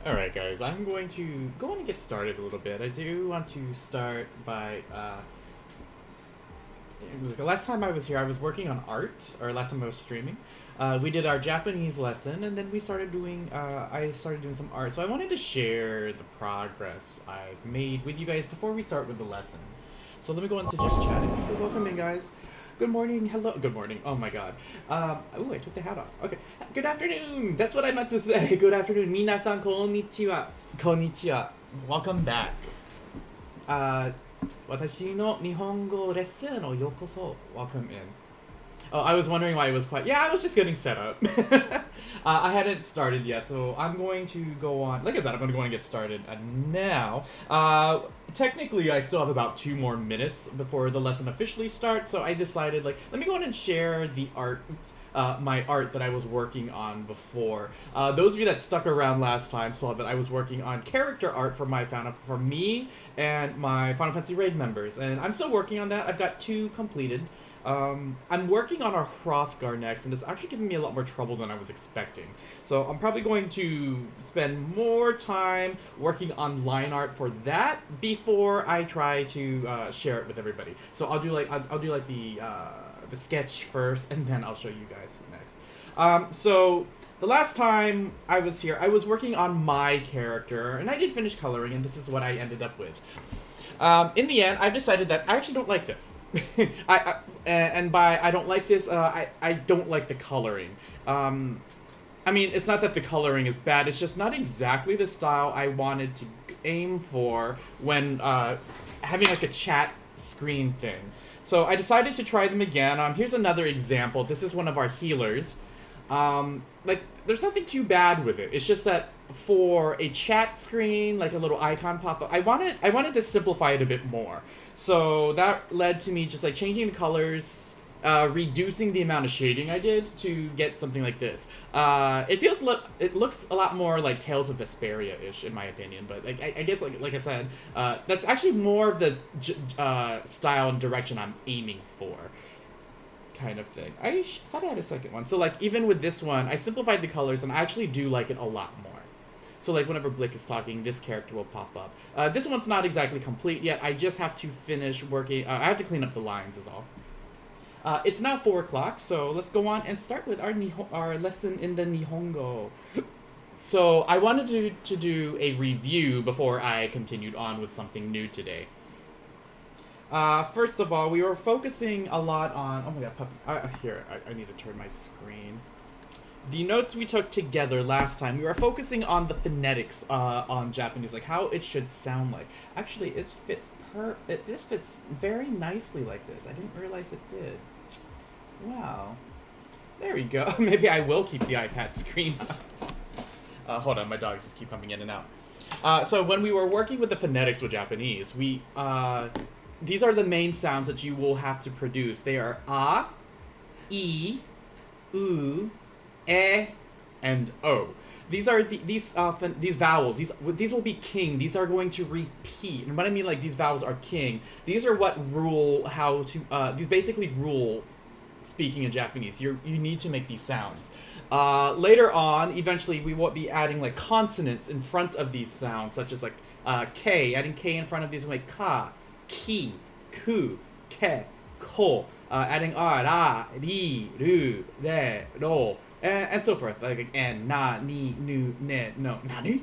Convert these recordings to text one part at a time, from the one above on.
Alright guys, I'm going to go on and get started a little bit. I do want to start by, it was the last time I was here, I was working on art, or last time I was streaming. We did our Japanese lesson, and then we started doing, I started doing some art. So I wanted to share the progress I've made with you guys before we start with the lesson. So let me go into just chatting. So welcome in guys. Good morning, hello, good morning, oh my god. Oh, I took the hat off. Okay, good afternoon, that's what I meant to say. Good afternoon, minasan konnichiwa. Konnichiwa. Welcome back. 私の日本語レッスンをようこそ welcome in. Oh, I was wondering why it was quiet. Yeah, I was just getting set up. I hadn't started yet, so I'm going to go on. Like I said, I'm going to go on and get started now. Technically, I still have about 2 more minutes before the lesson officially starts, so I decided, like, let me go on and share the art, my art that I was working on before. Those of you that stuck around last time saw that I was working on character art for for me and my Final Fantasy Raid members, and I'm still working on that. I've got 2 completed. I'm working on our Hrothgar next, and it's actually giving me a lot more trouble than I was expecting. So I'm probably going to spend more time working on line art for that before I try to share it with everybody. So I'll do like the sketch first, and then I'll show you guys next. So the last time I was here, I was working on my character, and I did finish coloring, and this is what I ended up with. In the end, I've decided that I actually don't like this. And by I don't like this, I don't like the coloring. I mean, it's not that the coloring is bad, it's just not exactly the style I wanted to aim for when having like a chat screen thing. So I decided to try them again. Here's another example. This is one of our healers. Like, there's nothing too bad with it. It's just that for a chat screen, like a little icon pop up, I wanted to simplify it a bit more. So that led to me just like changing the colors, reducing the amount of shading I did to get something like this. It looks a lot more like Tales of Vesperia-ish in my opinion, but like, I guess like I said, that's actually more of the style and direction I'm aiming for. Kind of thing. I thought I had a second one. So like even with this one, I simplified the colors and I actually do like it a lot more. So like whenever Blick is talking, this character will pop up. This one's not exactly complete yet. I just have to finish working. I have to clean up the lines is all. It's now 4 o'clock, so let's go on and start with our lesson in the Nihongo. So I wanted to do a review before I continued on with something new today. First of all, we were focusing a lot on... Oh my god, puppy. Here, I need to turn my screen. The notes we took together last time, we were focusing on the phonetics on Japanese, like how it should sound like. Actually, this fits very nicely like this. I didn't realize it did. Wow. There we go. Maybe I will keep the iPad screen up. Hold on, my dogs just keep coming in and out. So when we were working with the phonetics with Japanese, these are the main sounds that you will have to produce. They are a, I, u, e, and o. These are these vowels. These will be king. These are going to repeat. And what I mean, like these vowels are king. These are what rule how to. These basically rule speaking in Japanese. You need to make these sounds. Later on, eventually, we will be adding like consonants in front of these sounds, such as like k. Adding k in front of these like ka. Ki, ku, ke, ko, adding a, ra, ri, ru, re, ro, and so forth. Like and, na, ni, nu, ne, no, nani?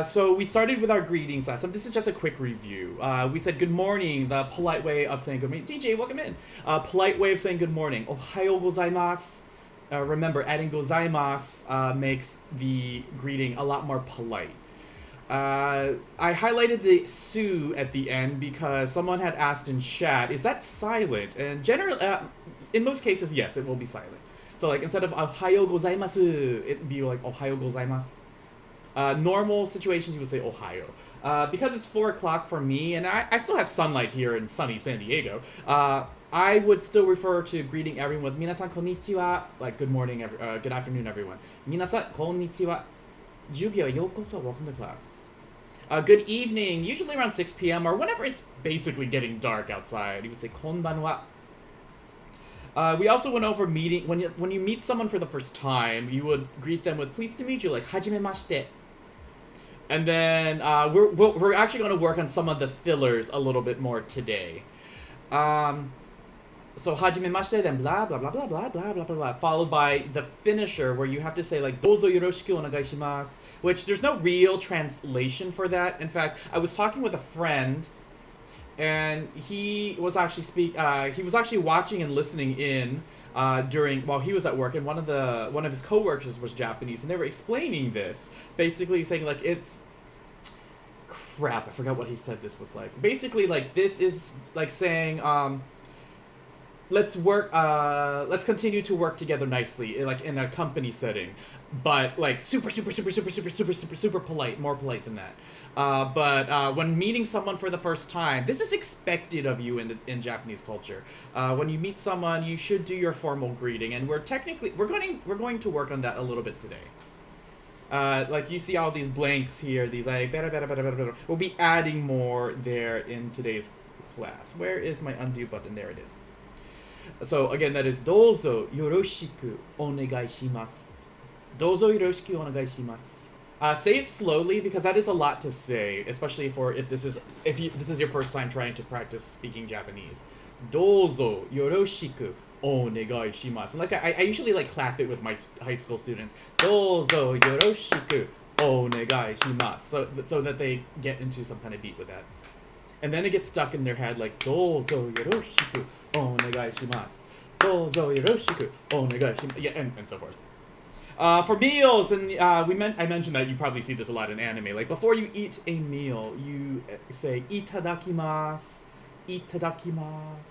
So we started with our greetings last time. This is just a quick review. We said good morning, the polite way of saying good morning. DJ, welcome in. Polite way of saying good morning. Ohayo gozaimasu. Remember, adding gozaimasu makes the greeting a lot more polite. I highlighted the su at the end because someone had asked in chat, is that silent? And generally, in most cases, yes, it will be silent. So like instead of ohayo gozaimasu, it'd be like ohayo gozaimasu. Normal situations, you would say ohayo. Because it's 4 o'clock for me, and I still have sunlight here in sunny San Diego, I would still refer to greeting everyone with minasan konnichiwa, like good morning, good afternoon, everyone. Minasan konnichiwa. Jugyo yokoso, welcome to class. Good evening, usually around 6 p.m. or whenever it's basically getting dark outside. You would say konbanwa. We also went over meeting when you meet someone for the first time, you would greet them with "pleased to meet you," like "hajimemashite." And then we're actually going to work on some of the fillers a little bit more today. So hajimemashite, then blah blah blah blah blah blah blah blah, followed by the finisher where you have to say like "dozo yoroshiku onegai shimasu," which there's no real translation for that. In fact, I was talking with a friend, and he was actually watching and listening in while he was at work, and one of his coworkers was Japanese, and they were explaining this, basically saying like it's crap. I forgot what he said. This was like basically like this is like saying let's continue to work together nicely, like in a company setting, but like super polite, more polite than that. But when meeting someone for the first time, this is expected of you in Japanese culture. When you meet someone, you should do your formal greeting, and we're going to work on that a little bit today. Like you see all these blanks here, these like we'll be adding more there in today's class. Where is my undo button? There it is. So again, that is "dozo yoroshiku onegai shimasu." "Dozo yoroshiku onegai shimasu." Say it slowly because that is a lot to say, especially if this is your first time trying to practice speaking Japanese. "Dozo yoroshiku onegai shimasu." And like I usually like clap it with my high school students. "Dozo yoroshiku onegai shimasu," so that they get into some kind of beat with that. And then it gets stuck in their head like "Dozo yoroshiku onegai shimasu. Dozo yoroshiku onegai shimasu." Yeah, and so forth. For meals, and I mentioned that you probably see this a lot in anime. Like before you eat a meal, you say "itadakimasu, itadakimasu,"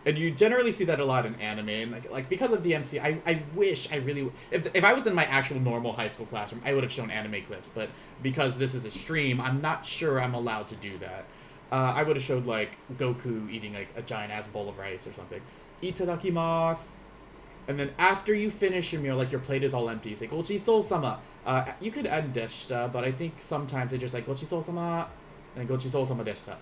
and you generally see that a lot in anime. And like because of DMC, I wish I really if I was in my actual normal high school classroom, I would have shown anime clips. But because this is a stream, I'm not sure I'm allowed to do that. I would have showed like Goku eating like a giant ass bowl of rice or something. "Itadakimasu." And then after you finish your meal, like your plate is all empty, you say "gochisousama." You could add deshita, but I think sometimes they just like "gochisousama" and "gochisousama deshita."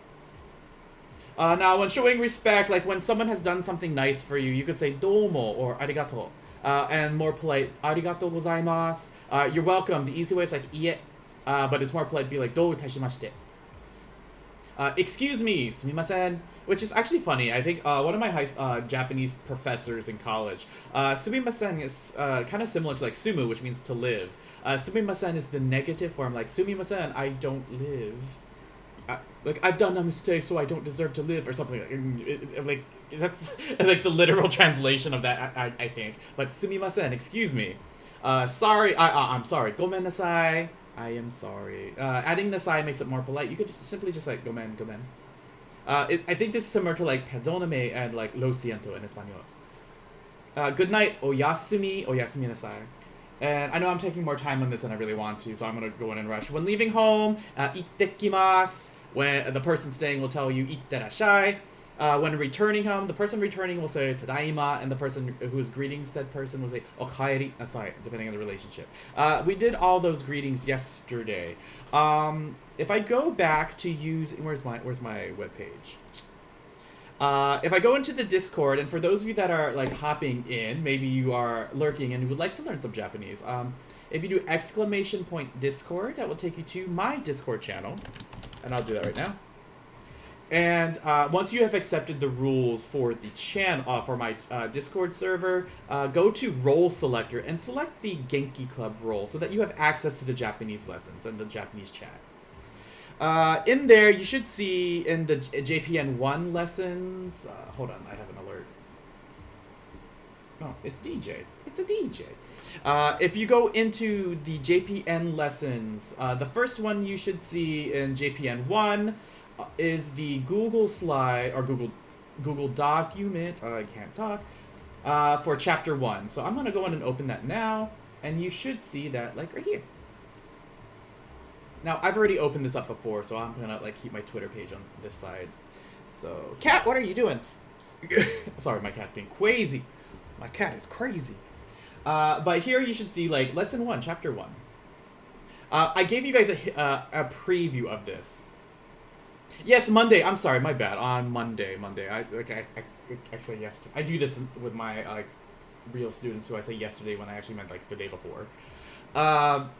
Now, when showing respect, like when someone has done something nice for you, you could say "domo" or "arigato." And more polite, "arigatou gozaimasu." You're welcome. The easy way is like "ie," but it's more polite to be like "dou itashimashite." Excuse me, sumimasen, which is actually funny. I think one of my Japanese professors in college, sumimasen is kind of similar to like sumu, which means to live. Sumimasen is the negative form, like sumimasen, I don't live. Like I've done a mistake, so I don't deserve to live, or something. Like that's like the literal translation of that. I think. But sumimasen, excuse me. Sorry, I'm sorry. Gomen nasai. I am sorry. Adding nasai makes it more polite. You could simply just like gomen. I think this is similar to like perdóname and like lo siento in Espanol. Good night, oyasumi nasai. And I know I'm taking more time on this than I really want to, so I'm gonna go in and rush. When leaving home, ittekimasu. When the person staying will tell you itterashai. When returning home, the person returning will say tadaima, and the person who is greeting said person will say okaeri nasai, depending on the relationship. We did all those greetings yesterday. If I go back to use, where's my webpage? If I go into the Discord, and for those of you that are like hopping in, maybe you are lurking and you would like to learn some Japanese, if you do !Discord, that will take you to my Discord channel, and I'll do that right now. And once you have accepted the rules for the channel, for my Discord server, go to Role Selector and select the Genki Club role so that you have access to the Japanese lessons and the Japanese chat. In there, you should see in the JPN1 lessons... hold on, I have an alert. Oh, it's DJ. It's a DJ. If you go into the JPN lessons, the first one you should see in JPN1 is the Google slide, or Google document, I can't talk, for chapter 1. So I'm going to go in and open that now, and you should see that, like, right here. Now, I've already opened this up before, so I'm going to, like, keep my Twitter page on this side. So, cat, what are you doing? Sorry, my cat's being crazy. My cat is crazy. But here you should see, like, lesson 1, chapter 1. I gave you guys a preview of this. Yes, Monday. I'm sorry, my bad. On Monday. I I say yesterday. I do this with my real students who I say yesterday when I actually meant like the day before. Um,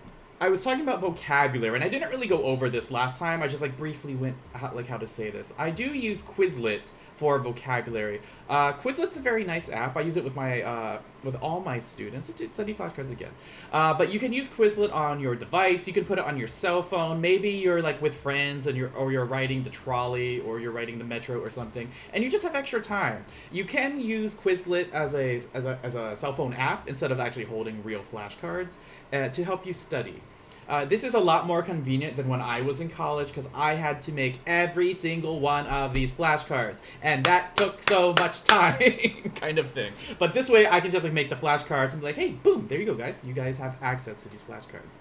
I was talking about vocabulary, and I didn't really go over this last time. I just like briefly went how to say this. I do use Quizlet for vocabulary. Quizlet's a very nice app. I use it with my with all my students. It's study flashcards again. But you can use Quizlet on your device. You can put it on your cell phone. Maybe you're like with friends and you're riding the trolley or you're riding the metro or something, and you just have extra time. You can use Quizlet as a cell phone app instead of actually holding real flashcards to help you study. This is a lot more convenient than when I was in college because I had to make every single one of these flashcards, and that took so much time, kind of thing. But this way, I can just like make the flashcards and be like, hey, boom, there you go, guys. You guys have access to these flashcards.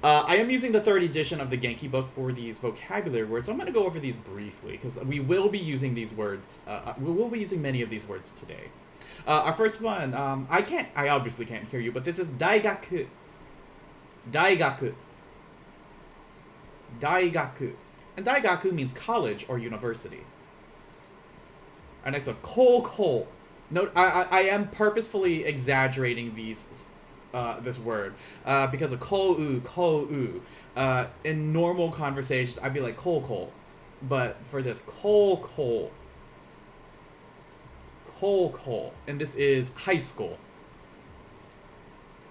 I am using the 3rd edition of the Genki book for these vocabulary words, so I'm going to go over these briefly because we will be using these words. We will be using many of these words today. Our first one, I obviously can't hear you, but this is daigaku. Daigaku. Daigaku. And daigaku means college or university. Our next one, koukou. Note, I am purposefully exaggerating this word because of kou. In normal conversations, I'd be like koukou, but for this, koukou. And this is high school.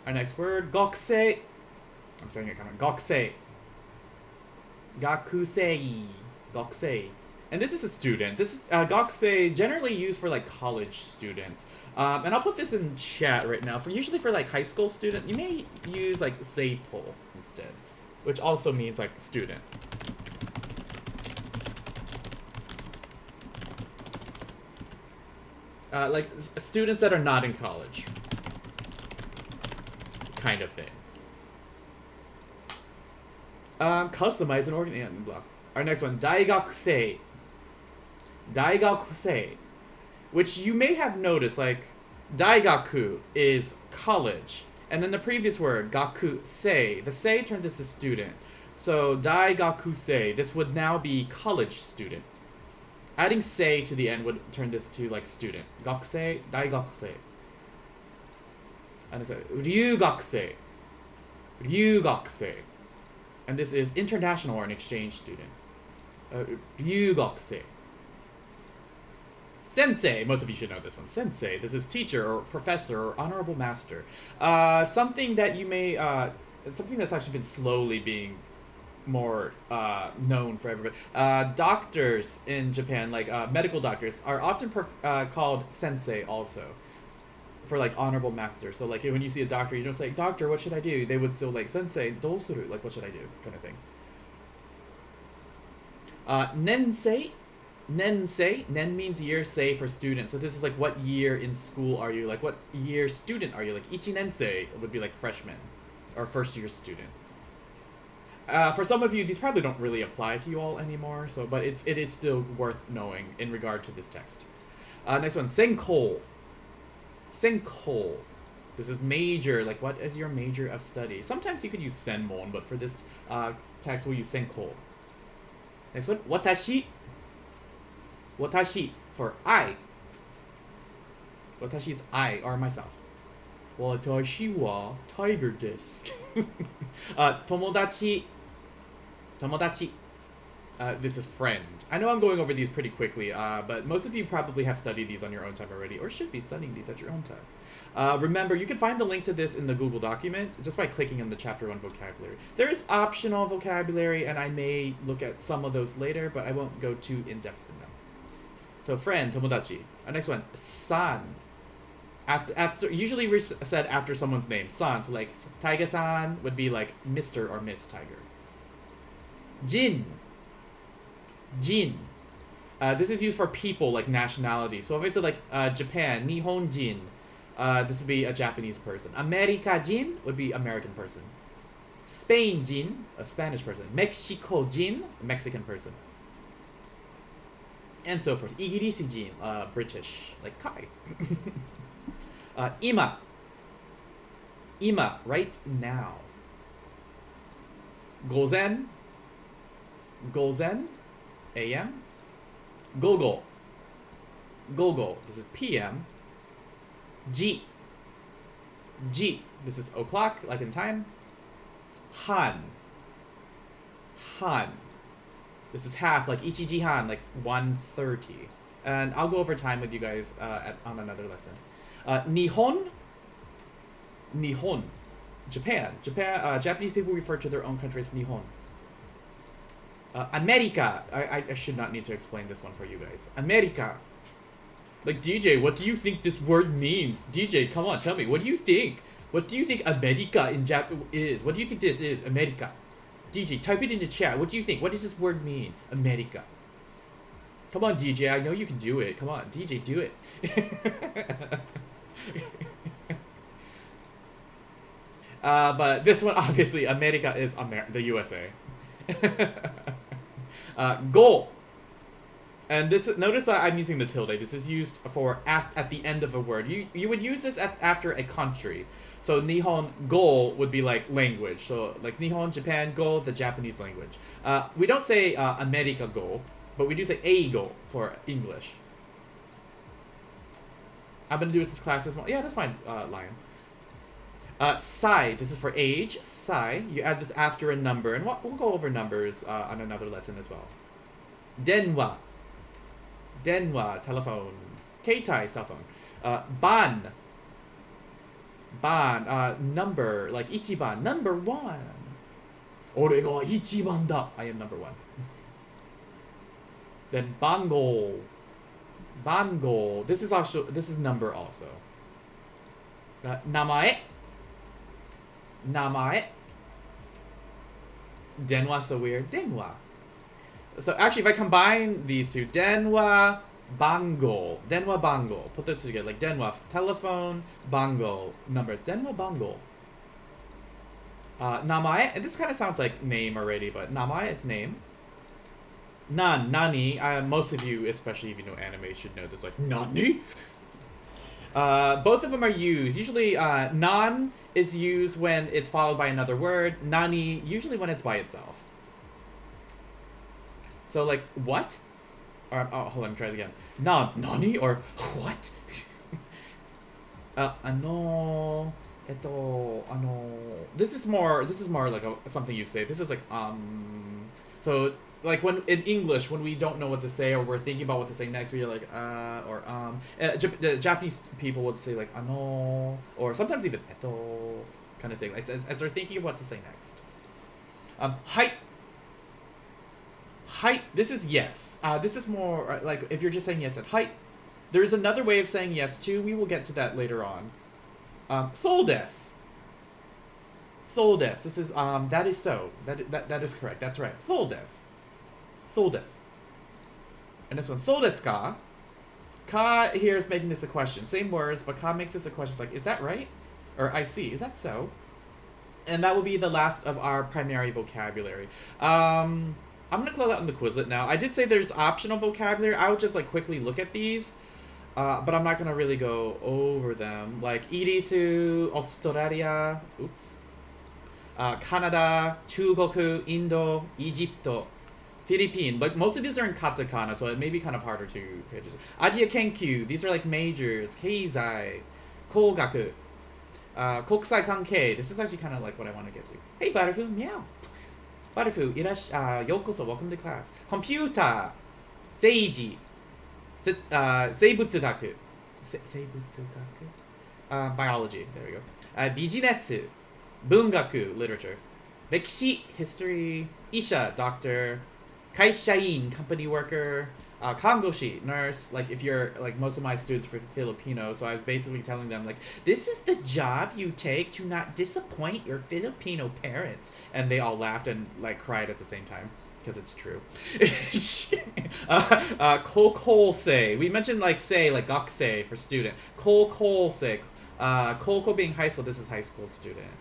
Our next word, gokusei. I'm saying it kind of gakusei. Gakusei. And this is a student. This is gakusei, generally used for like college students. And I'll put this in chat right now. Usually for like high school student, you may use like seito instead, which also means like student. Like students that are not in college, kind of thing. Customize and organize, blah. Our next one, daigakusei. Daigakusei. Which you may have noticed, like, daigaku is college. And then the previous word, gakusei, the sei turned this to student. So, daigakusei, this would now be college student. Adding sei to the end would turn this to, like, student. Gakusei, daigakusei. And it's like, ryugakusei. Ryugakusei. And this is international or an exchange student. Ryugakusei. Sensei. Most of you should know this one. Sensei. This is teacher or professor or honorable master. Something that you may... something that's actually been slowly being more known for everybody. Doctors in Japan, like medical doctors, are often called sensei also. For like honorable master. So like when you see a doctor, you don't say, doctor, what should I do? They would still like, sensei, dousuru, like what should I do? Kind of thing. Nensei. Nensei. Nen means year, sei for student. So this is like what year in school are you? Like what year student are you? Like ichi nensei would be like freshman or first year student. For some of you, these probably don't really apply to you all anymore. So, but it is still worth knowing in regard to this text. Next one, senkou. Senkou. This is major, like what is your major of study? Sometimes you could use senmon, but for this text we'll use senkou. Next one, watashi. Watashi for I. Watashi is I, or myself. Watashi wa tiger desu. Tomodachi. Tomodachi. This is friend. I know I'm going over these pretty quickly, but most of you probably have studied these on your own time already, or should be studying these at your own time. Remember, you can find the link to this in the Google document just by clicking on the chapter 1 vocabulary. There is optional vocabulary, and I may look at some of those later, but I won't go too in-depth in them. So, friend, tomodachi. Our next one, san. After usually said after someone's name, san. So, like, Taiga-san would be like Mr. or Miss Tiger. Jin. Jin. This is used for people, like nationality. So if I said like Japan, Nihonjin, this would be a Japanese person. America-jin would be American person. Spain-jin, a Spanish person. Mexico-jin, a Mexican person. And so forth. Igirisi-jin, British, like Kai. Ima. Ima, right now. Gozen. Gozen. AM. Gogo. Gogo. This is PM. Ji. Ji. This is o'clock, like in time. Han. Han. This is half, like Ichiji Han, like 1:30. And I'll go over time with you guys on another lesson. Nihon. Nihon. Japan. Japanese people refer to their own country as Nihon. America. I should not need to explain this one for you guys. America. Like, DJ, what do you think this word means? DJ, come on, tell me. What do you think? What do you think America in Japan is? What do you think this is? America. DJ, type it in the chat. What do you think? What does this word mean? America. Come on, DJ. I know you can do it. Come on, DJ, do it. But this one, obviously, America is the USA. Go. And this is, notice that I'm using the tilde. This is used for at the end of a word. You would use this after a country. So Nihon Go would be like language. So like Nihon, Japan Go, the Japanese language. We don't say America Go, but we do say Eigo for English. I'm gonna do this class as well. Yeah, that's fine, Lion. Sai, this is for age. Sai, you add this after a number, and we'll go over numbers on another lesson as well. Denwa. Denwa, telephone. Keitai, cell phone. Ban. Ban, number, like ichiban, number one. Ore ga ichiban da. I am number one. Then bango. Bango. This is number also. Namae. Namae. Denwa, so weird. Denwa. So actually, if I combine these two, Denwa, Bango. Denwa, Bango. Put this together. Like Denwa, telephone, Bango, number. Denwa, Bango. Namae. And this kind of sounds like name already, but Namae is name. Nani. Most of you, especially if you know anime, should know this. Like, Nani? Both of them are used. Usually, nan is used when it's followed by another word. Nani, usually when it's by itself. So, like, what? Or, oh, hold on, try it again. Nani? Or, what? This is more like something you say. This is like, So, like, when in English, when we don't know what to say or we're thinking about what to say next, we're like, or, the Japanese people would say, like, or sometimes even eto, kind of thing, like, as they're thinking of what to say next. Hai. Hai, this is yes. This is more, like, if you're just saying yes at hai. There's another way of saying yes, too. We will get to that later on. Soul desu. Soul desu. This is, that is so. That is correct. That's right. Soul desu. Soul desu. And this one, soul desu ka? Ka here is making this a question. Same words, but ka makes this a question. It's like, is that right? Or I see. Is that so? And that will be the last of our primary vocabulary. I'm going to close out on the Quizlet now. I did say there's optional vocabulary. I would just, like, quickly look at these. But I'm not going to really go over them. Like, irisu, Australia, oops. Canada, Chugoku, Indo, Egypt, Philippines. Like, most of these are in katakana, so it may be kind of harder to pay attention. Asia Kenkyu, these are like majors. Keizai, Kogaku, Kokusai Kankei. This is actually kind of like what I want to get to. Hey, Butterfu, meow. Butterfu, yokoso, welcome to class. Computer, Seiji, Seibutsugaku. Seibutsugaku? Biology, there we go. Bijinesu, Bungaku, literature. Rekishi, history. Isha, doctor. Kaishain, company worker. Kangoshi, nurse. Like, if you're, like, most of my students for Filipino, so I was basically telling them, like, this is the job you take to not disappoint your Filipino parents. And they all laughed and, like, cried at the same time. Because it's true. Kokosei. We mentioned, like, say, like, gakusei for student. Kokosei. Koko being high school. This is high school student.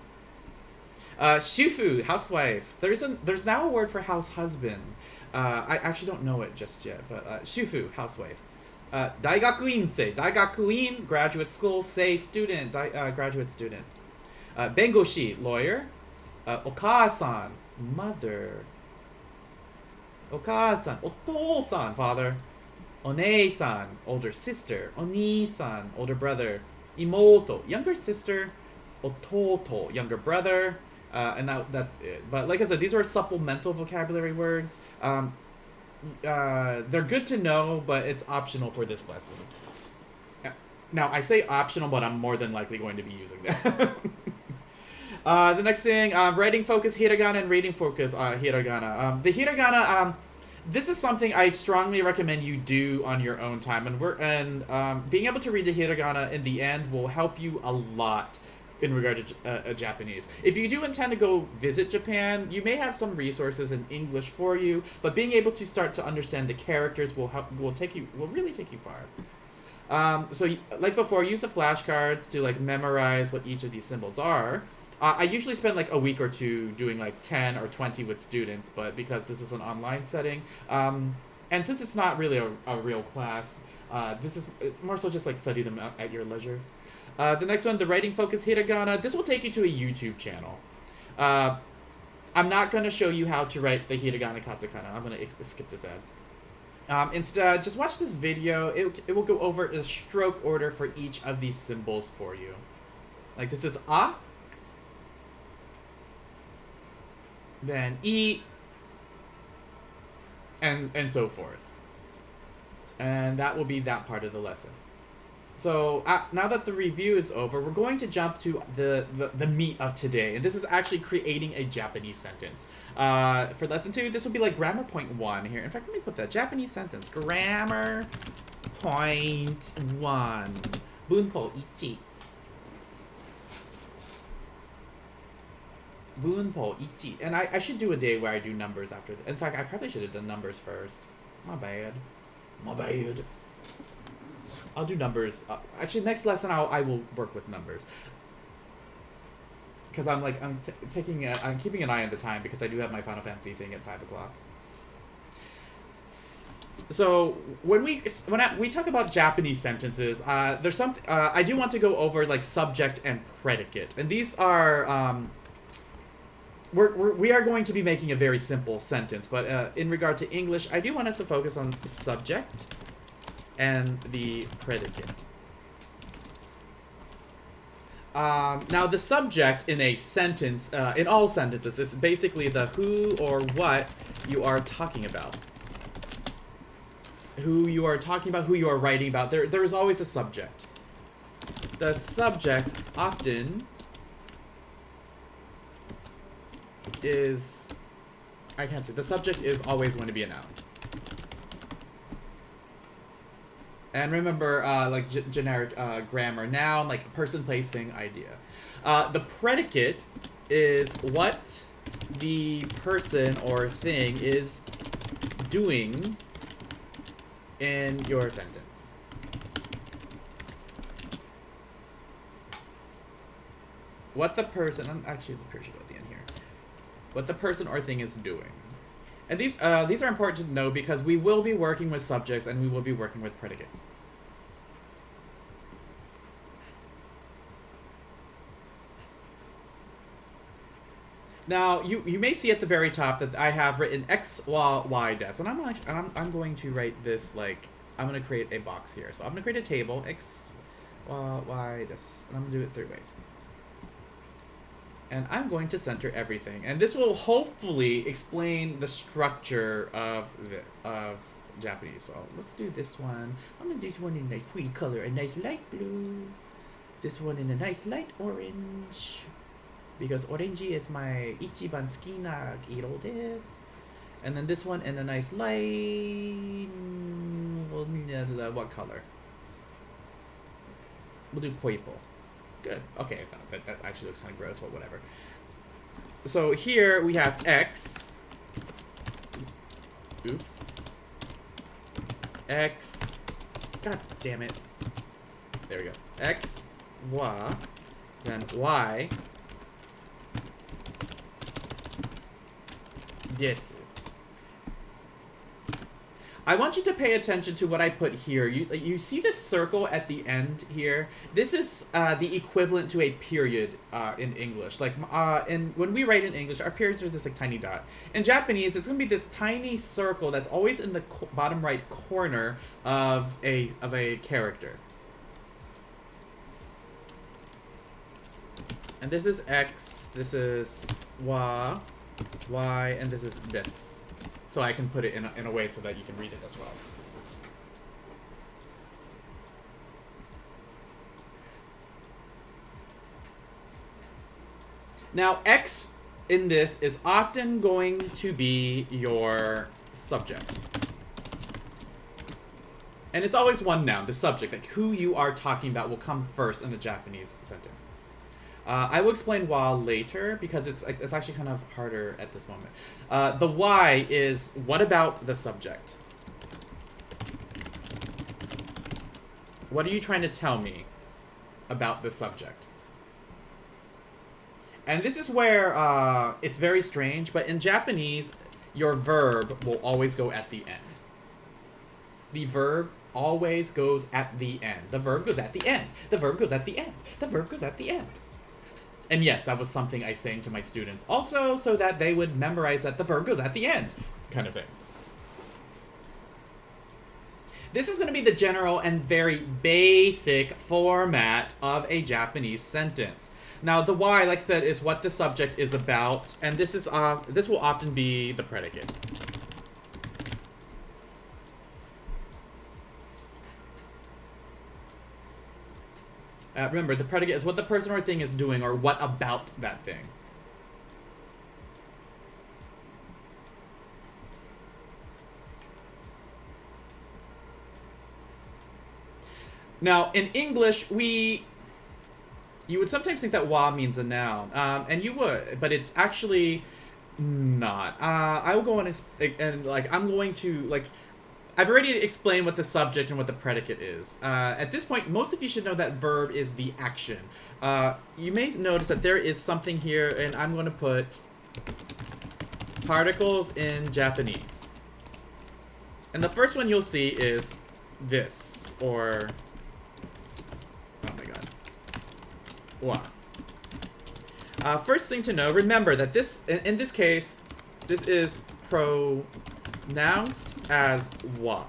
Shufu, housewife. There's now a word for house husband. I actually don't know it just yet, but shufu, housewife. Daigakuin-sei, daigakuin, graduate school, sei, student, graduate student. Bengoshi, lawyer. Okaa-san, mother. Okaa-san, otou-san, father. Onei-san, older sister. Oni-san, older brother. Imoto, younger sister. Ototo, younger brother. And that's it. But like I said, these are supplemental vocabulary words. They're good to know, but it's optional for this lesson. Now, I say optional, but I'm more than likely going to be using that. The next thing, writing focus hiragana and reading focus hiragana. The hiragana, this is something I strongly recommend you do on your own time, and being able to read the hiragana in the end will help you a lot in regard to Japanese. If you do intend to go visit Japan, you may have some resources in English for you, but being able to start to understand the characters will really take you far. So like before, use the flashcards to like memorize what each of these symbols are. I usually spend like a week or two doing like 10 or 20 with students, but because this is an online setting, and since it's not really a real class, it's more so just like study them at your leisure. The next one, the writing focus hiragana. This will take you to a YouTube channel. I'm not going to show you how to write the hiragana katakana. I'm going to skip this ad. Instead, just watch this video. It will go over the stroke order for each of these symbols for you. Like this is A, then E, and so forth. And that will be that part of the lesson. So now that the review is over, we're going to jump to the meat of today. And this is actually creating a Japanese sentence. For lesson 2, this will be like grammar point 1 here. In fact, let me put that. Japanese sentence. Grammar point 1. Bunpo ichi. Bunpo ichi. And I should do a day where I do numbers after. In fact, I probably should have done numbers first. My bad. My bad. I'll do numbers. Actually, next lesson I will work with numbers. Because I'm keeping an eye on the time because I do have my Final Fantasy thing at 5 o'clock. So when we talk about Japanese sentences, there's something I do want to go over like subject and predicate, and these are we are going to be making a very simple sentence, but in regard to English, I do want us to focus on the subject and the predicate. Now, the subject in a sentence, in all sentences, is basically the who or what you are talking about. Who you are talking about, who you are writing about. There is always a subject. The subject often is... I can't say. The subject is always going to be a noun. And remember, like generic grammar, noun, like person, place, thing, idea. The predicate is what the person or thing is doing in your sentence. What the person, actually the person should go at the end here. What the person or thing is doing. And these are important to know because we will be working with subjects and we will be working with predicates. Now, you may see at the very top that I have written X, Y, des. And I'm going to write this like, I'm going to create a box here. So I'm going to create a table, X, Y, des. And I'm going to do it 3 ways. And I'm going to center everything. And this will hopefully explain the structure of Japanese. So let's do this one. I'm going to do this one in a pretty color, a nice light blue. This one in a nice light orange. Because orange is my ichiban suki na iro desu. And then this one in a nice light... what color? We'll do purple. Good. Okay, so that actually looks kind of gross, but whatever. So here we have X. Oops. X. God damn it. There we go. X, Y, then Y. Desu. I want you to pay attention to what I put here. You see this circle at the end here? This is the equivalent to a period in English. Like, when we write in English, our periods are this like tiny dot. In Japanese, it's going to be this tiny circle that's always in the bottom right corner of a character. And this is X, this is Y, and this is this. So I can put it in a way so that you can read it as well. Now, X in this is often going to be your subject. And it's always one noun, the subject. Like, who you are talking about will come first in a Japanese sentence. I will explain why later, because it's actually kind of harder at this moment. The why is, what about the subject? What are you trying to tell me about the subject? And this is where it's very strange, but in Japanese, your verb will always go at the end. The verb always goes at the end. The verb goes at the end. The verb goes at the end. The verb goes at the end. And yes, that was something I sang to my students also, so that they would memorize that the verb goes at the end, kind of thing. This is going to be the general and very basic format of a Japanese sentence. Now, the why, like I said, is what the subject is about, and this will often be the predicate. Remember, the predicate is what the person or thing is doing, or what about that thing. Now, in English, you would sometimes think that wa means a noun, and you would, but it's actually not. I will go on and like, I'm going to, like, I've already explained what the subject and what the predicate is. At this point, most of you should know that verb is the action. You may notice that there is something here, and I'm going to put particles in Japanese. And the first one you'll see is this, or, oh my god, wa. First thing to know, remember that this, in this case, this is pronounced as wa.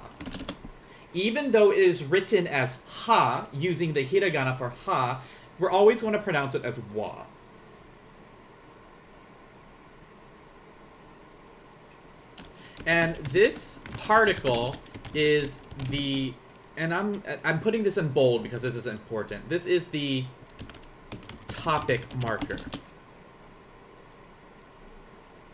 Even though it is written as ha, using the hiragana for ha, we're always going to pronounce it as wa. And this particle is the, and I'm putting this in bold because this is important. This is the topic marker.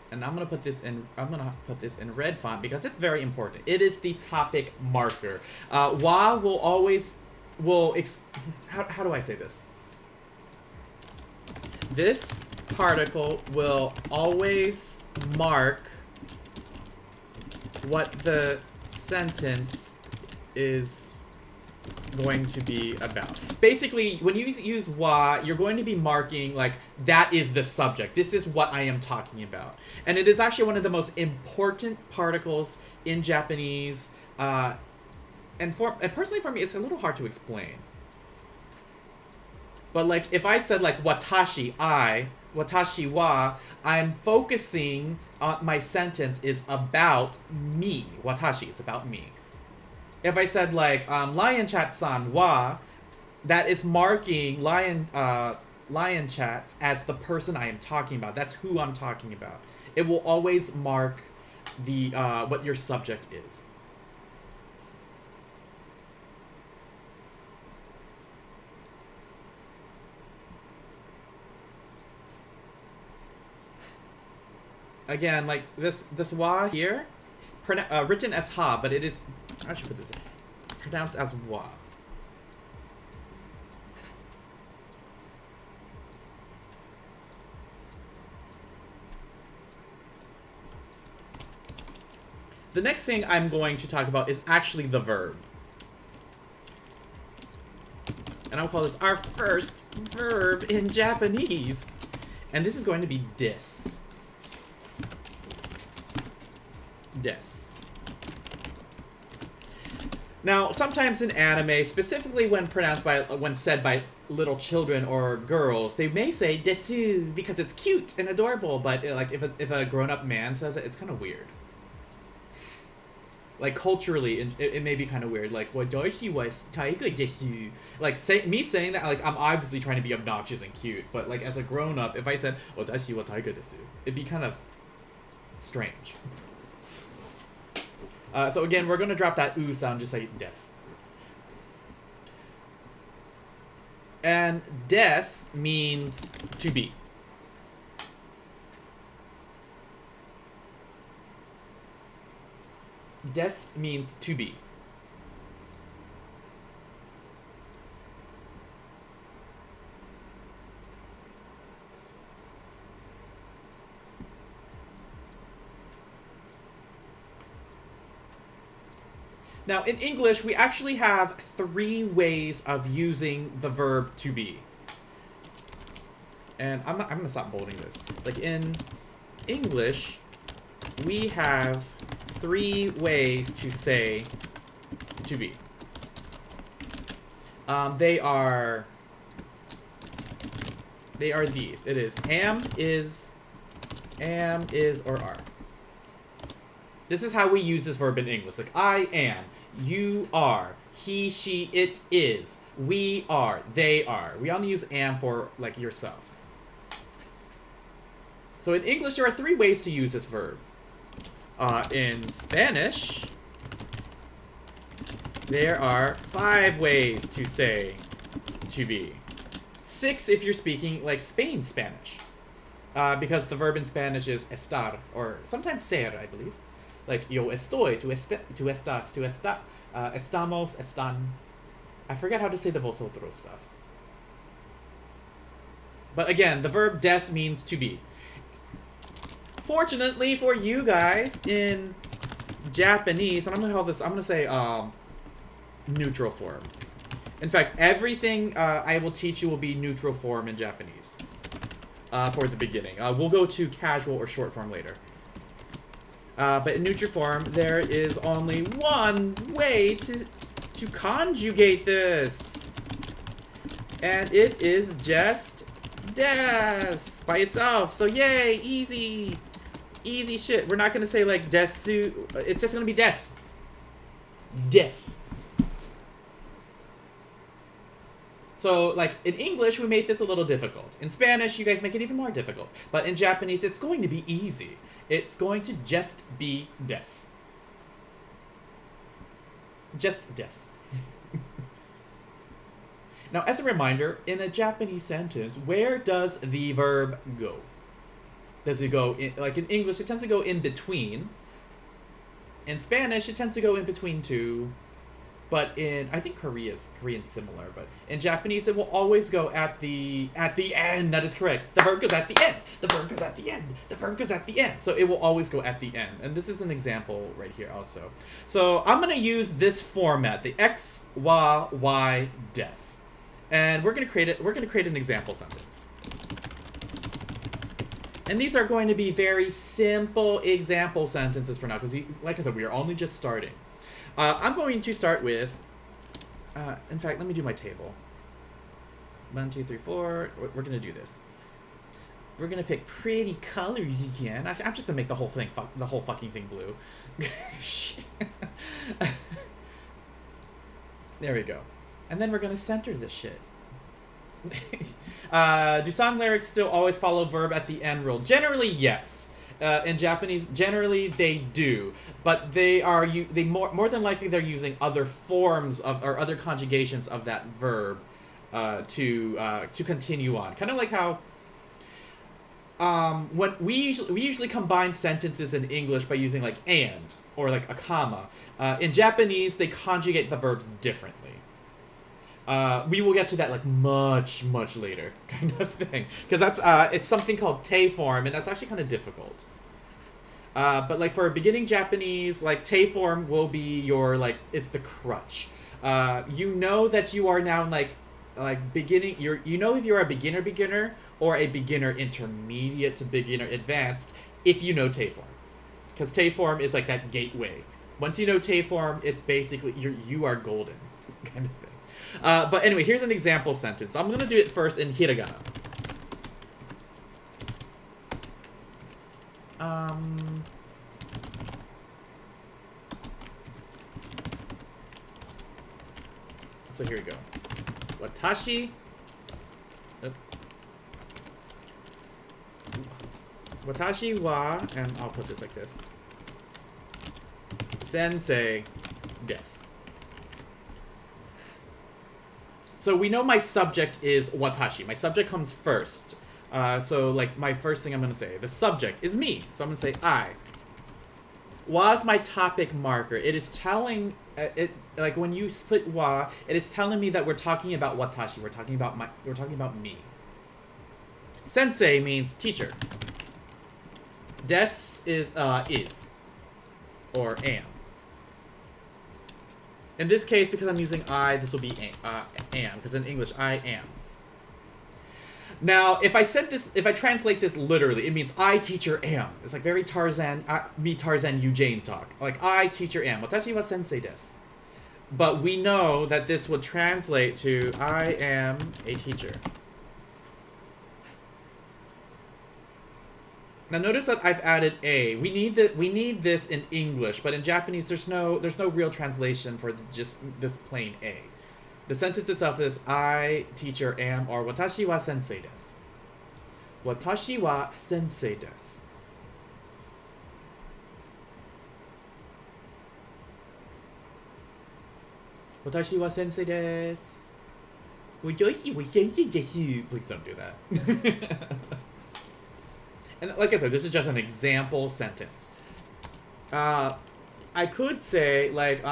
And I'm gonna put this in red font because it's very important. It is the topic marker. Wa will always how do I say this? This particle will always mark what the sentence is going to be about. Basically, when you use wa, you're going to be marking, like, that is the subject. This is what I am talking about. And it is actually one of the most important particles in Japanese. And personally for me, it's a little hard to explain. But, like, if I said, like, watashi, I, watashi wa, I'm focusing on my sentence is about me. Watashi, it's about me. If I said, like, Lion Chat-san wa, that is marking Lion Chats as the person I am talking about. That's who I'm talking about. It will always mark the what your subject is. Again, like, this wa here, written as ha, but it is, I should put this in, pronounced as wa. The next thing I'm going to talk about is actually the verb. And I'll call this our first verb in Japanese. And this is going to be dis. Des. Now, sometimes in anime, specifically when said by little children or girls, they may say Desu because it's cute and adorable, but like if a grown-up man says it, it's kind of weird. Like culturally, it may be kind of weird. Like, watashi wa taiga desu. Like me saying that, like I'm obviously trying to be obnoxious and cute, but like as a grown-up, if I said watashi wa taiga desu, it'd be kind of strange. So again, we're gonna drop that oo sound, just like des. And des means to be. Des means to be. Now, in English, we actually have 3 ways of using the verb to be. And I'm going to stop bolding this. Like, in English, we have 3 ways to say to be. They are these. It is am, is, or are. This is how we use this verb in English. Like, I am, you are, he, she, it is, we are, they are. We only use am for, like, yourself. So in English, there are 3 ways to use this verb. In Spanish, there are 5 ways to say to be. 6 if you're speaking, like, Spain Spanish. Because the verb in Spanish is estar, or sometimes ser, I believe. Like, yo estoy, tú estás, tú está, estamos, están. I forget how to say the vosotros stuff. But again, the verb des means to be. Fortunately for you guys, in Japanese, and I'm going to call this, I'm going to say neutral form. In fact, everything I will teach you will be neutral form in Japanese for the beginning. We'll go to casual or short form later. But in neutral form, there is only one way to conjugate this. And it is just des by itself. So yay, easy. Easy shit. We're not going to say like desu. It's just going to be des. Des. So, like, in English, we made this a little difficult. In Spanish, you guys make it even more difficult. But in Japanese, it's going to be easy. It's going to just be des. Just des. Now, as a reminder, in a Japanese sentence, where does the verb go? Does it go, in, like in English, it tends to go in between. In Spanish, it tends to go in between too. But in, I think Korean's similar, but in Japanese, it will always go at the end. That is correct. The verb goes at the end. The verb goes at the end. The verb goes at the end. So it will always go at the end. And this is an example right here also. So I'm going to use this format, the X, Y, Y, des. And we're going to create an example sentence. And these are going to be very simple example sentences for now, because like I said, we are only just starting. I'm going to start with, in fact, let me do my table. 1, 2, 3, 4. We're going to do this. We're going to pick pretty colors again. I'm just going to make the whole fucking thing blue. There we go. And then we're going to center this shit. Do song lyrics still always follow verb at the end rule? Generally, yes. In Japanese, generally they do, but they more than likely they're using other forms of or other conjugations of that verb to continue on. Kind of like how when we usually combine sentences in English by using like and or like a comma. In Japanese, they conjugate the verbs differently. We will get to that like much later kind of thing, because that's it's something called te form, and that's actually kind of difficult. But like for beginning Japanese, like te form will be your like it's the crutch. You know that you are now like beginning. You know if you're a beginner or a beginner intermediate to beginner advanced if you know te form, because te form is like that gateway Once you know Tay form, it's basically you are golden, kind of thing. But anyway, here's an example sentence. I'm gonna do it first in hiragana. So here we go. Watashi. Watashi wa, and I'll put this like this. Sensei desu. So we know my subject is watashi. My subject comes first. So like my first thing I'm gonna say, the subject is me. So I'm gonna say I. Wa is my topic marker. It is telling like when you split wa, it is telling me that we're talking about watashi. We're talking about me. Sensei means teacher. Des is or am. In this case, because I'm using I, this will be am, because in English, I am. Now, if I translate this literally, it means I, teacher, am. It's like very Tarzan, me, Tarzan, you, Jane talk. Like, I, teacher, am. Watashi wa sensei desu. But we know that this would translate to I am a teacher. Now notice that I've added a. We need this in English, but in Japanese there's no real translation for just this plain a. The sentence itself is I, teacher, am, or watashi wa sensei desu. Watashi wa sensei desu. Watashi wa sensei desu. Watashi wa sensei desu. Please don't do that. And like I said, this is just an example sentence. I could say, like,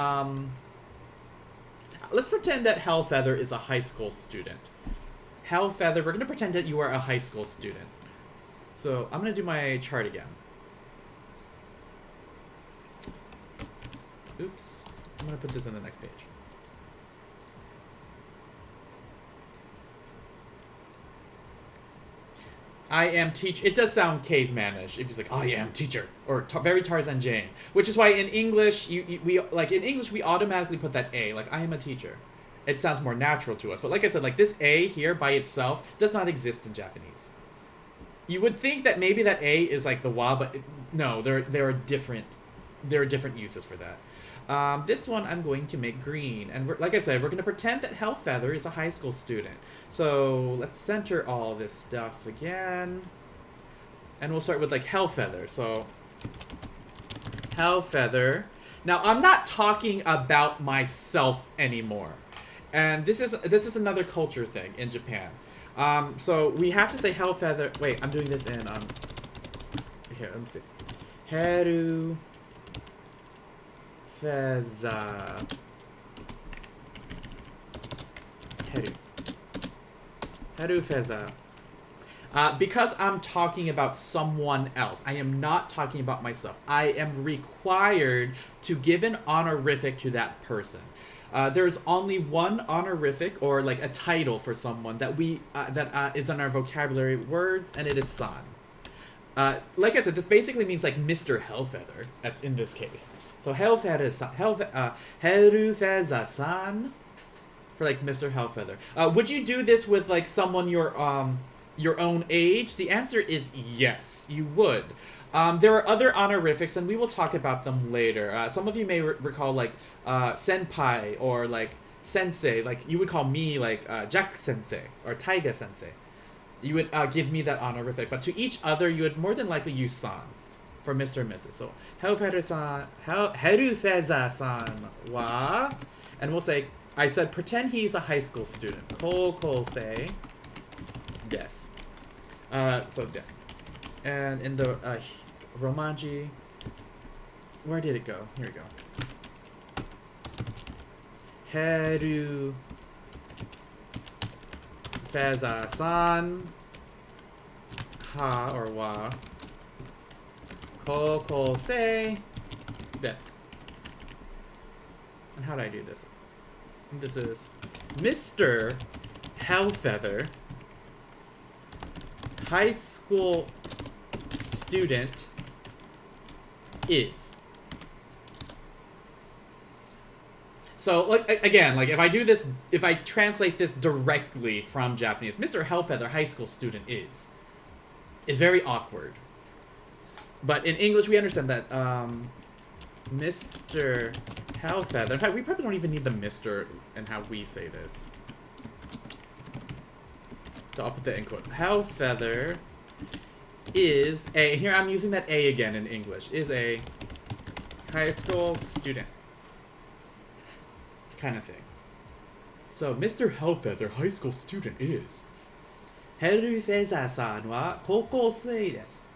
let's pretend that Hellfeather is a high school student. Hellfeather, we're going to pretend that you are a high school student. So I'm going to do my chart again. Oops. I'm going to put this on the next page. I am teacher. It does sound cavemanish. If it's like I am teacher or very Tarzan Jane, which is why in English we automatically put that a, like I am a teacher. It sounds more natural to us. But like I said, like this a here by itself does not exist in Japanese. You would think that maybe that a is like the wa, but no, there are different uses for that. This one I'm going to make green, and like I said, we're going to pretend that Hellfeather is a high school student. So let's center all this stuff again, and we'll start with like Hellfeather. So Hellfeather. Now I'm not talking about myself anymore, and this is another culture thing in Japan. So we have to say Hellfeather. Wait, I'm doing this in here. Let me see. Heru. Feza. Heru Feza. Because I'm talking about someone else. I am not talking about myself. I am required to give an honorific to that person. There's only one honorific or like a title for someone that is in our vocabulary words, and it is san. Like I said, this basically means like Mr. Hellfeather in this case. So Hellfeather-san, Heru-feza-san for like Mr. Hellfeather. Would you do this with like someone your own age? The answer is yes, you would. There are other honorifics, and we will talk about them later. Some of you may recall like senpai or like sensei. Like you would call me like Jack Sensei or Taiga Sensei. You would give me that honorific, but to each other, you would more than likely use san for Mr. and Mrs. So, Hellfeather-san, Heru-feza-san wa, and we'll say, I said, pretend he's a high school student. Kokosei desu. So desu. And in the Romanji, where did it go? Here we go. Heru Feza-san ha or wa kokosei desu. And how do I do this? This is Mr. Hellfeather, high school student, is. So, like, again, like, if I do this, if I translate this directly from Japanese, Mr. Hellfeather, high school student, is very awkward. But in English, we understand that, Mr. Hellfeather, in fact, we probably don't even need the Mr. and how we say this. So I'll put that in quote. Hellfeather is a, here I'm using that A again in English, is a high school student. Kind of thing. So, Mr. Hellfeather, high school student, is ヘルフェザーさんは高校生です。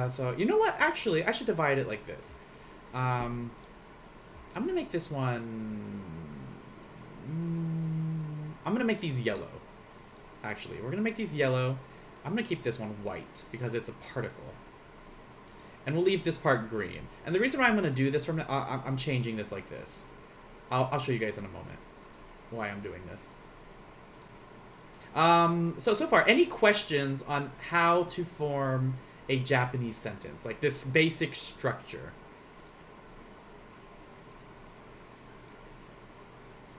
So, you know what? Actually, I should divide it like this. I'm going to make this one... I'm going to make these yellow. Actually, we're going to make these yellow. I'm going to keep this one white because it's a particle. And we'll leave this part green. And the reason why I'm going to do this from I'm changing this like this. I'll show you guys in a moment why I'm doing this. So far, any questions on how to form a Japanese sentence? Like this basic structure.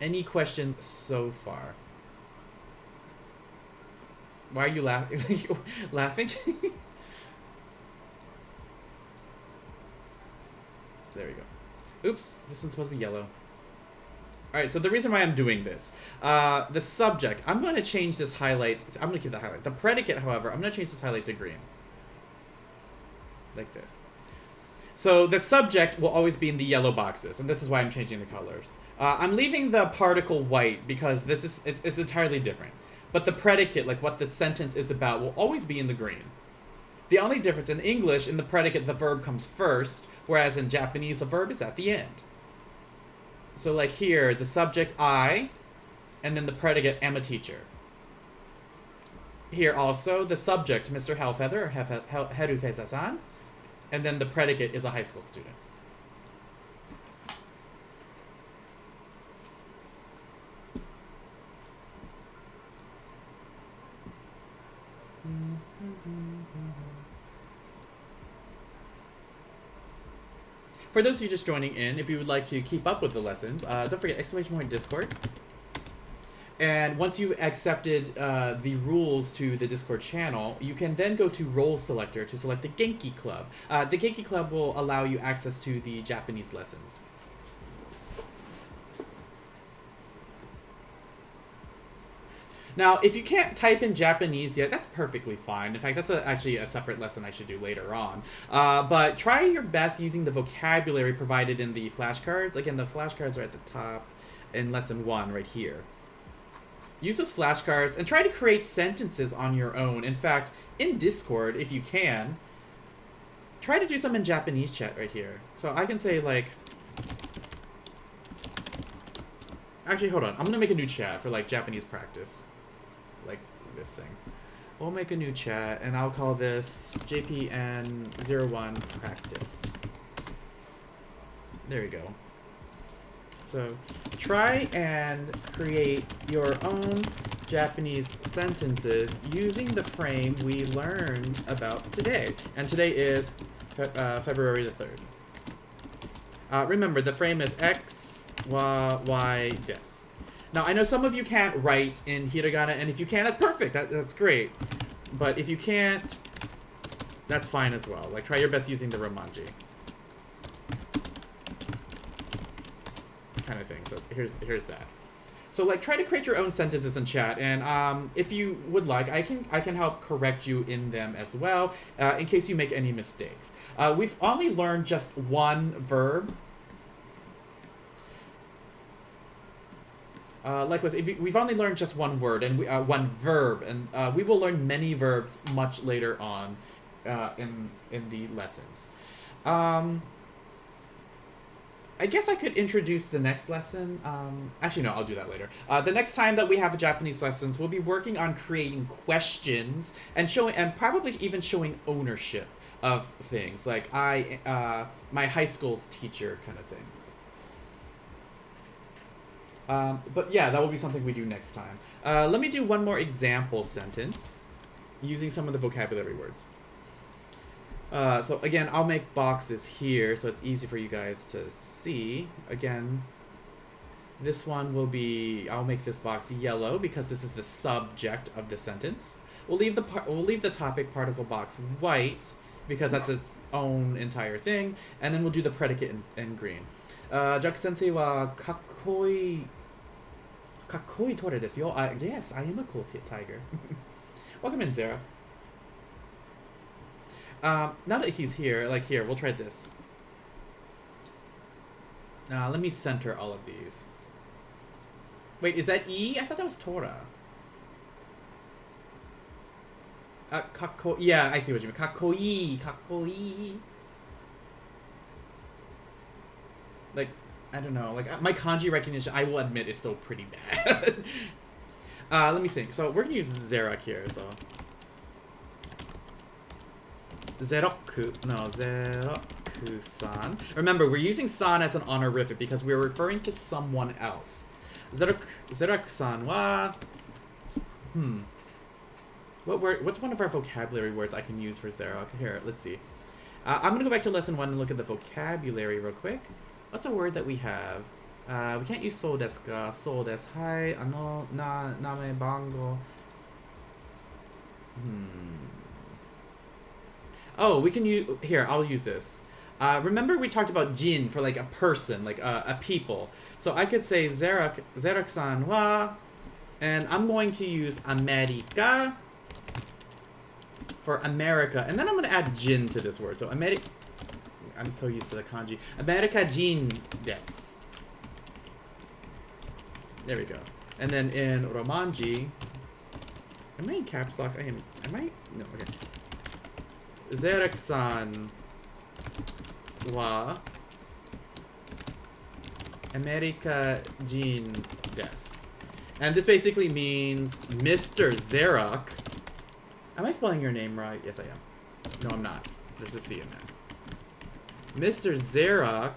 Any questions so far? Why are you laughing? Laughing? There we go. Oops, this one's supposed to be yellow. Alright, so the reason why I'm doing this. The subject, I'm going to change this highlight. I'm going to keep that highlight. The predicate, however, I'm going to change this highlight to green. Like this. So the subject will always be in the yellow boxes, and this is why I'm changing the colors. I'm leaving the particle white because this is it's entirely different. But the predicate, like what the sentence is about, will always be in the green. The only difference in English, in the predicate, the verb comes first, whereas in Japanese, the verb is at the end. So like here, the subject, I, and then the predicate, am a teacher. Here also, the subject, Mr. Hellfeather, or Herufeza-san, and then the predicate is a high school student. For those of you just joining in, if you would like to keep up with the lessons, don't forget !Discord. And once you've accepted the rules to the Discord channel, you can then go to Role Selector to select the Genki Club. The Genki Club will allow you access to the Japanese lessons. Now, if you can't type in Japanese yet, that's perfectly fine. In fact, that's actually a separate lesson I should do later on. But try your best using the vocabulary provided in the flashcards. Again, the flashcards are at the top in Lesson 1 right here. Use those flashcards and try to create sentences on your own. In fact, in Discord, if you can, try to do some in Japanese chat right here. So I can say, like... Actually, hold on. I'm going to make a new chat for, like, Japanese practice. Like this thing. We'll make a new chat, and I'll call this JPN01 practice. There we go. So, try and create your own Japanese sentences using the frame we learned about today. And today is February the 3rd. Remember, the frame is X, Y, des. Now, I know some of you can't write in hiragana, and if you can, that's perfect. That's great. But if you can't, that's fine as well. Like, try your best using the romanji. Kind of thing. So here's that. So, like, try to create your own sentences in chat, and if you would like, I can help correct you in them as well, in case you make any mistakes. We've only learned just one verb. Likewise, we've only learned just one word and one verb, and we will learn many verbs much later on in the lessons. I guess I could introduce the next lesson. Actually, no, I'll do that later. The next time that we have a Japanese lessons, we'll be working on creating questions and probably even showing ownership of things, like my high school's teacher kind of thing. But yeah, that will be something we do next time. Let me do one more example sentence using some of the vocabulary words. So again, I'll make boxes here so it's easy for you guys to see. Again, this one will be, I'll make this box yellow because this is the subject of the sentence. We'll leave the topic particle box white because that's its own entire thing, and then we'll do the predicate in green. Jack Sensei wa kakkoi tore desu yo. Yes, I am a cool tiger. Welcome in, Zara. Now that he's here, like here, we'll try this. Let me center all of these. Wait, is that E? I thought that was Tora. Yeah, I see what you mean. Kakkoi. Like, I don't know. Like, my kanji recognition, I will admit, is still pretty bad. Let me think. So, we're gonna use Xerox here, so. Zeroku-san. Remember, we're using san as an honorific because we're referring to someone else. Zeroku-san wa... What's one of our vocabulary words I can use for Xerox? Here, let's see. I'm gonna go back to lesson 1 and look at the vocabulary real quick. What's a word that we have? We can't use so desu ka. So desu. Hai, ano, name, bango. Oh, we can use... Here, I'll use this. Remember we talked about jin for like a person, like a people. So I could say Zeroku-san wa, and I'm going to use America for America. And then I'm going to add jin to this word. So I'm so used to the kanji. America jin desu. There we go. And then in Romanji... Am I in caps lock? I am... Am I? No, okay. Zeroku-san wa America jin desu. And this basically means Mr. Xerox. Am I spelling your name right? Yes, I am. No, I'm not. There's a C in there. Mr. Xerox,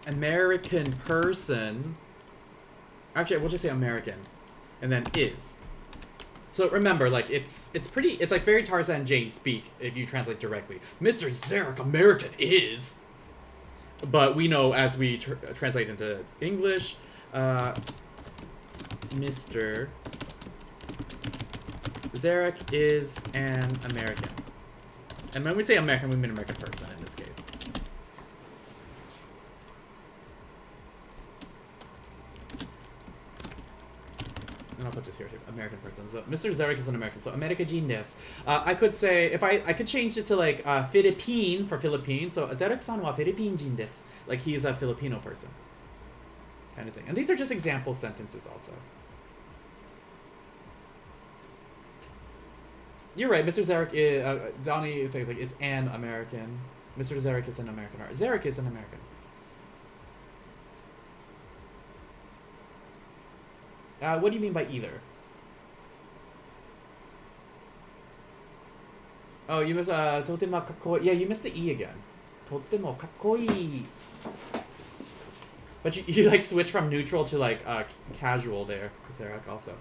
American person. Actually, we'll just say American. And then is. So remember, like, it's like very Tarzan Jane speak if you translate directly. Mr. Xerox, American is. But we know as we translate into English, Mr. Xerox is an American. And when we say American, we mean American person in this case. And I'll put this here too. American person. So Mr. Xerox is an American. So America jin desu. I could say, if I could change it to like Philippine for Philippine. So Xerox-san wa Philippine jin desu. Like he's a Filipino person. Kind of thing. And these are just example sentences also. You're right, Mr. Xerox is, the only thing is, like, is an American. Mr. Xerox is an American. Or Xerox is an American. What do you mean by either? Oh, you missed, totemo kakkoi. Yeah, you missed the E again. Totemo kakkoi. But you like, switch from neutral to, like, casual there. Xerox also.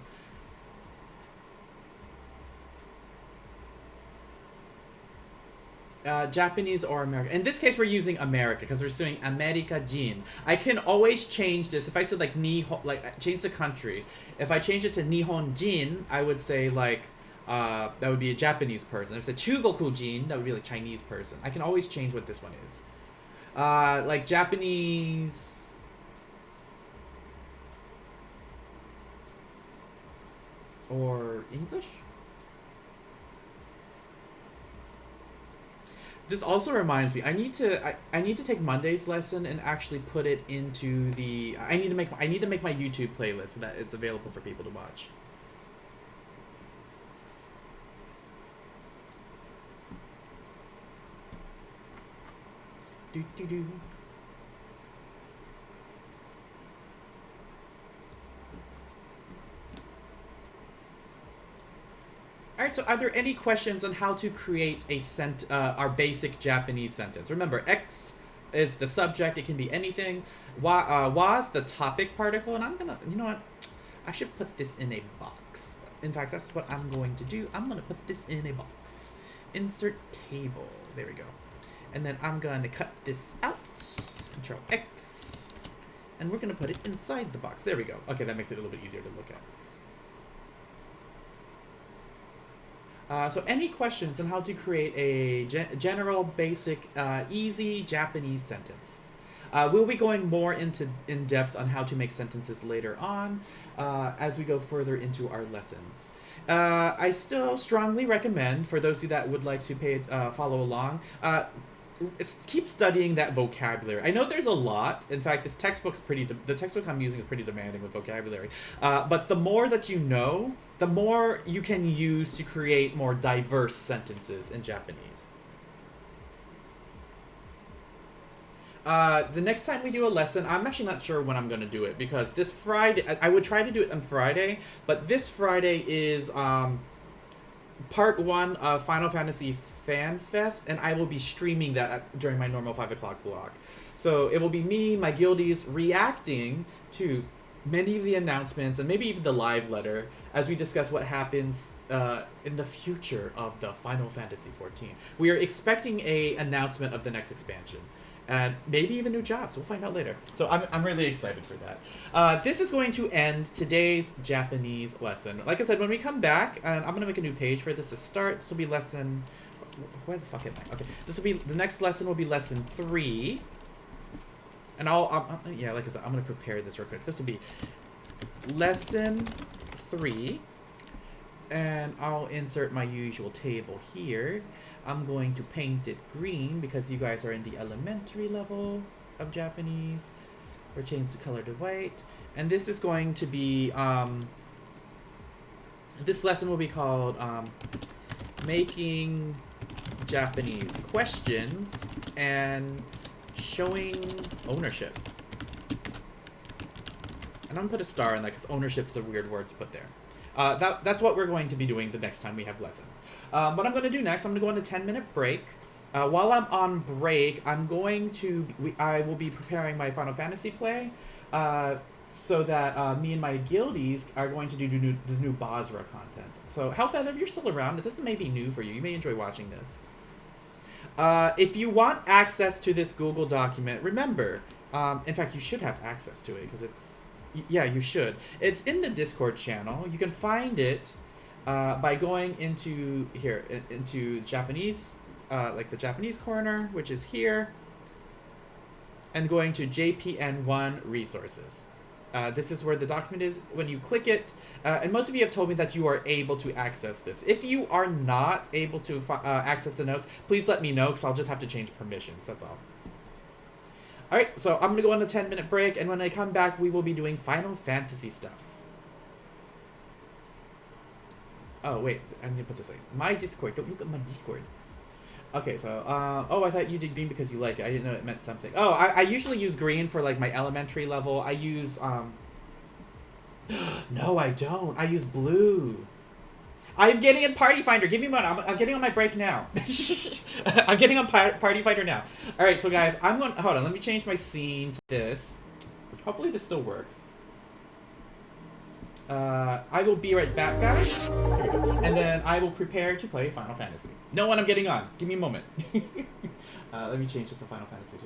Japanese or American. In this case, we're using America because we're doing America jin. I can always change this. If I said like Nihon, like change the country. If I change it to Nihon jin, I would say like that would be a Japanese person. If it's a Chugoku jin, that would be like Chinese person. I can always change what this one is. Like Japanese. Or English? This also reminds me, I need to take Monday's lesson and actually put it into the I need to make my YouTube playlist so that it's available for people to watch. Do. Alright, so are there any questions on how to create a our basic Japanese sentence? Remember, X is the subject, it can be anything. Wa is the topic particle, and I'm gonna, you know what? I should put this in a box. In fact, that's what I'm going to do. I'm gonna put this in a box. insert table. There we go. And then I'm going to cut this out. Control X. And we're going to put it inside the box. There we go. Okay, that makes it a little bit easier to look at. So any questions on how to create a general, basic, easy Japanese sentence? We'll be going more in depth on how to make sentences later on as we go further into our lessons. I still strongly recommend, for those of you that would like to follow along, keep studying that vocabulary. I know there's a lot. In fact, the textbook I'm using is pretty demanding with vocabulary. But the more that you know, the more you can use to create more diverse sentences in Japanese. The next time we do a lesson, I'm actually not sure when I'm going to do it, because this Friday, I would try to do it on Friday, but this Friday is part 1 of Final Fantasy Fan Fest, and I will be streaming that during my normal 5 o'clock block. So it will be me, my guildies, reacting to many of the announcements, and maybe even the live letter, as we discuss what happens in the future of the Final Fantasy XIV. We are expecting a announcement of the next expansion. And maybe even new jobs. We'll find out later. So I'm really excited for that. This is going to end today's Japanese lesson. Like I said, when we come back, and I'm going to make a new page for this to start. This will be lesson... Where the fuck am I? Okay. The next lesson will be lesson 3. And yeah, like I said, I'm going to prepare this real quick. This will be lesson 3. And I'll insert my usual table here. I'm going to paint it green because you guys are in the elementary level of Japanese. Or change the color to white. And this is going to be, this lesson will be called Making Japanese Questions and Showing Ownership. And I'm going to put a star in that because ownership is a weird word to put there. That's what we're going to be doing the next time we have lessons. What I'm going to do next, I'm going to go on a 10-minute break. While I'm on break, I will be preparing my Final Fantasy play, so that me and my guildies are going to do the new Basra content. So, Hellfeather, if you're still around, this may be new for you. You may enjoy watching this. If you want access to this Google document, remember, in fact, you should have access to it because it's... Yeah, you should. It's in the Discord channel. You can find it by going into Japanese, like the Japanese corner, which is here, and going to JPN1 resources. This is where the document is. When you click it, and most of you have told me that you are able to access this. If you are not able to access the notes, please let me know, because I'll just have to change permissions. That's all. Alright, so I'm going to go on a 10-minute break, and when I come back, we will be doing Final Fantasy stuffs. Oh, wait, I need to put this like, my Discord, don't look at my Discord. Okay, so, oh, I thought you did green because you like it. I didn't know it meant something. Oh, I usually use green for, like, my elementary level. I use, no, I don't. I use blue. I'm getting in Party Finder. Give me one. I'm getting on my break now. I'm getting on Party Finder now. All right, so guys, hold on. Let me change my scene to this. Hopefully this still works. I will be right back, guys. Here we go. And then I will prepare to play Final Fantasy. Know when I'm getting on. Give me a moment. Let me change it to Final Fantasy 2.